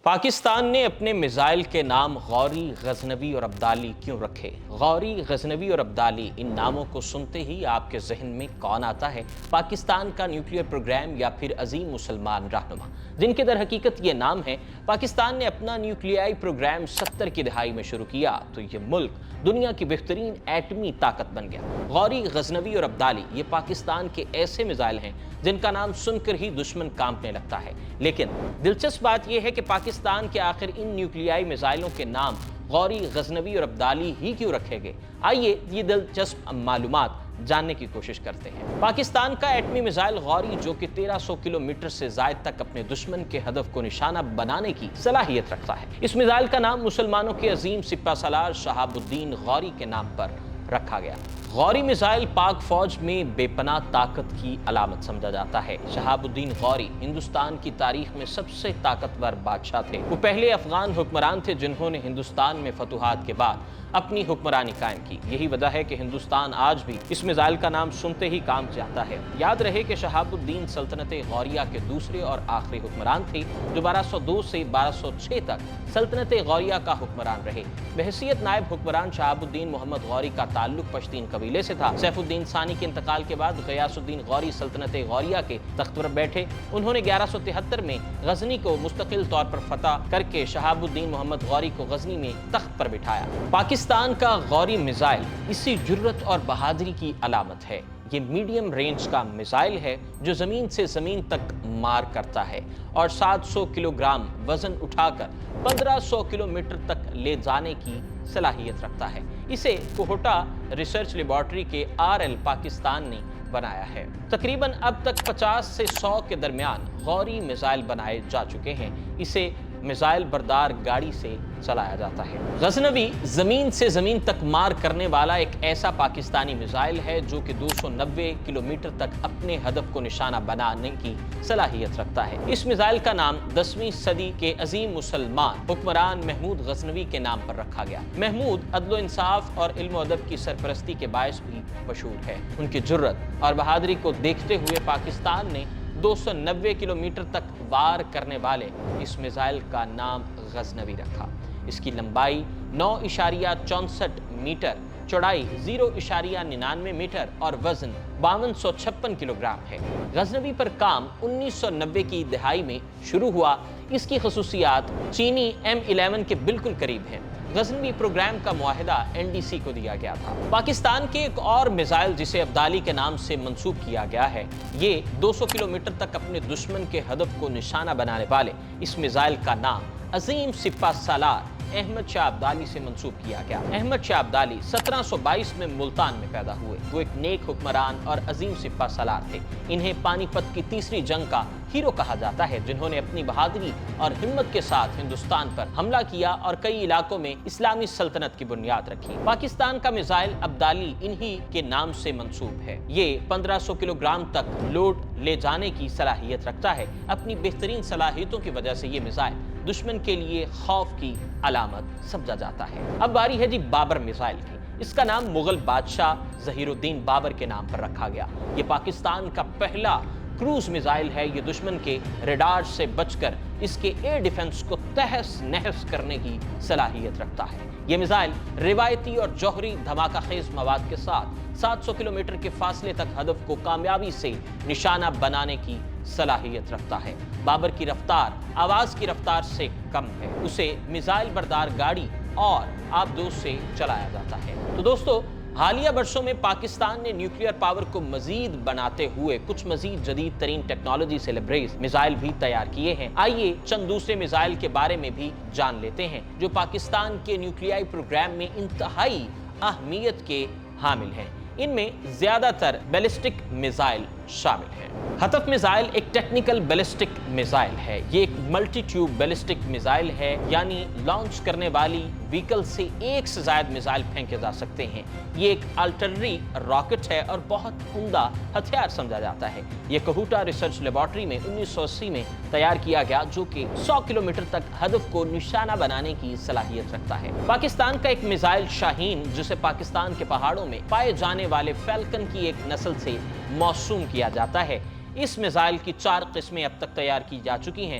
پاکستان نے اپنے میزائل کے نام غوری، غزنوی اور ابدالی کیوں رکھے؟ غوری، غزنوی اور ابدالی، ان ناموں کو سنتے ہی آپ کے ذہن میں کون آتا ہے؟ پاکستان کا نیوکلیئر پروگرام یا پھر عظیم مسلمان رہنما، جن کے در حقیقت یہ نام ہے۔ پاکستان نے اپنا نیوکلیائی پروگرام 70 کی دہائی میں شروع کیا تو یہ ملک دنیا کی بہترین ایٹمی طاقت بن گیا۔ غوری، غزنوی اور ابدالی یہ پاکستان کے ایسے میزائل ہیں جن کا نام سن کر ہی دشمن کانپنے لگتا ہے، لیکن دلچسپ بات یہ ہے کہ پاکستان کے آخر ان نیوکلیائی میزائلوں کے نام غوری، غزنوی اور ابدالی ہی کیوں رکھے گئے؟ آئیے یہ دلچسپ معلومات جاننے کی کوشش کرتے ہیں۔ پاکستان کا ایٹمی میزائل غوری، جو کہ 1300 کلومیٹر سے زائد تک اپنے دشمن کے ہدف کو نشانہ بنانے کی صلاحیت رکھتا ہے۔ اس میزائل کا نام مسلمانوں کے عظیم سپہ سالار شہاب الدین غوری کے نام پر رکھا گیا۔ غوری میزائل پاک فوج میں بے پناہ طاقت کی علامت سمجھا جاتا ہے۔ شہاب الدین غوری ہندوستان کی تاریخ میں سب سے طاقتور بادشاہ تھے۔ وہ پہلے افغان حکمران تھے جنہوں نے ہندوستان میں فتوحات کے بعد اپنی حکمرانی قائم کی۔ یہی وجہ ہے کہ ہندوستان آج بھی اس میزائل کا نام سنتے ہی کانپ جاتا ہے۔ یاد رہے کہ شہاب الدین سلطنت غوریہ کے دوسرے اور آخری حکمران تھے، جو 1202 سے 1206 تک سلطنت غوریہ کا حکمران رہے۔ بحیثیت نائب حکمران شہاب الدین محمد غوری کا تعلق پشتین قبیلے سے تھا۔ سیف الدین ثانی کے انتقال کے بعد غیاث الدین غوری سلطنت غوریہ کے تخت پر بیٹھے۔ انہوں نے 1173 میں غزنی کو مستقل طور پر فتح کر کے شہاب الدین محمد غوری کو غزنی میں تخت پر بٹھایا۔ پاکستان کا غوری میزائل اسی جرت اور بہادری کی علامت ہے۔ یہ میڈیم رینج کا میزائل ہے جو زمین سے زمین تک مار کرتا ہے اور 700 کلو گرام وزن اٹھا کر 1500 کلومیٹر تک لے جانے کی صلاحیت رکھتا ہے۔ اسے کوہٹا ریسرچ لیبارٹری کے RL پاکستان نے بنایا ہے۔ تقریباً اب تک 50 سے 100 کے درمیان غوری میزائل بنائے جا چکے ہیں۔ اسے میزائل بردار گاڑی سے چلایا جاتا ہے۔ غزنوی زمین سے زمین تک مار کرنے والا ایک ایسا پاکستانی میزائل ہے جو کہ 290 کلومیٹر تک اپنے ہدف کو نشانہ بنانے کی صلاحیت رکھتا ہے۔ اس میزائل کا نام 10ویں صدی کے عظیم مسلمان حکمران محمود غزنوی کے نام پر رکھا گیا۔ محمود عدل و انصاف اور علم و ادب کی سرپرستی کے باعث بھی مشہور ہے۔ ان کی جرت اور بہادری کو دیکھتے ہوئے پاکستان نے 290 کلومیٹر تک وار کرنے والے اس میزائل کا نام غزنوی رکھا۔ اس کی لمبائی 9.64 میٹر، چوڑائی 0.99 میٹر اور وزن 5256 کلو گرام ہے۔ غزنوی پر کام 1990 کی دہائی میں شروع ہوا۔ اس کی خصوصیات چینی M11 کے بالکل قریب ہیں۔ غزنوی پروگرام کا معاہدہ NDC کو دیا گیا تھا۔ پاکستان کے ایک اور میزائل جسے ابدالی کے نام سے منسوب کیا گیا ہے، یہ 200 کلومیٹر تک اپنے دشمن کے ہدف کو نشانہ بنانے والے اس میزائل کا نام عظیم سپہ سالار احمد شاہ ابدالی سے منسوب کیا گیا۔ احمد شاہ ابدالی 1722 میں ملتان میں پیدا ہوئے۔ وہ ایک نیک حکمران اور عظیم سپہ سالار تھے۔ انہیں پانی پت کی تیسری جنگ کا ہیرو کہا جاتا ہے، جنہوں نے اپنی بہادری اور ہمت کے ساتھ ہندوستان پر حملہ کیا اور کئی علاقوں میں اسلامی سلطنت کی بنیاد رکھی۔ پاکستان کا میزائل ابدالی انہی کے نام سے منسوب ہے۔ یہ 1500 کلو گرام تک لوڈ لے جانے کی صلاحیت رکھتا ہے۔ اپنی بہترین صلاحیتوں کی وجہ سے یہ میزائل دشمن کے لیے خوف کی علامت سمجھا جاتا ہے۔ اب باری ہے بابر میزائل کی۔ اس کا نام مغل بادشاہ ظہیر الدین بابر کے نام پر رکھا گیا۔ یہ پاکستان کا پہلا کروز میزائل ہے۔ یہ دشمن کے ریڈار سے بچ کر اس کے ایئر ڈیفنس کو تہس نہس کرنے کی صلاحیت رکھتا ہے۔ یہ میزائل روایتی اور جوہری دھماکہ خیز مواد کے ساتھ 700 کلومیٹر کے فاصلے تک ہدف کو کامیابی سے نشانہ بنانے کی صلاحیت رکھتا ہے۔ بابر کی رفتار آواز کی رفتار سے کم ہے۔ اسے میزائل بردار گاڑی اور آبدوز سے چلایا جاتا ہے۔ تو دوستو، حالیہ برسوں میں پاکستان نے نیوکلیئر پاور کو مزید بناتے ہوئے کچھ مزید جدید ترین ٹیکنالوجی سے لیبریز میزائل بھی تیار کیے ہیں۔ آئیے چند دوسرے میزائل کے بارے میں بھی جان لیتے ہیں جو پاکستان کے نیوکلیائی پروگرام میں انتہائی اہمیت کے حامل ہیں۔ ان میں زیادہ تر بیلسٹک میزائل شامل ہیں۔ ہتف میزائل ایک ٹیکنیکل بیلسٹک میزائل ہے۔ یہ ایک ملٹی ٹیوب بیلسٹک میزائل ہے، یعنی لانچ کرنے والی وہیکل سے ایک سے زائد میزائل پھینکے جا سکتے ہیں۔ یہ ایک آرٹلری راکٹ ہے اور بہت عمدہ ہتھیار سمجھا جاتا ہے۔ یہ کوہٹا ریسرچ لیبارٹری میں 1980 میں تیار کیا گیا، جو کہ 100 کلومیٹر تک ہدف کو نشانہ بنانے کی صلاحیت رکھتا ہے۔ پاکستان کا ایک میزائل شاہین، جسے پاکستان کے پہاڑوں میں پائے جانے والے فیلکن کی ایک نسل سے موسوم کیا جاتا ہے۔ اس میزائل کی 4 قسمیں اب تک تیار کی جا چکی ہیں۔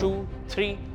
2, 3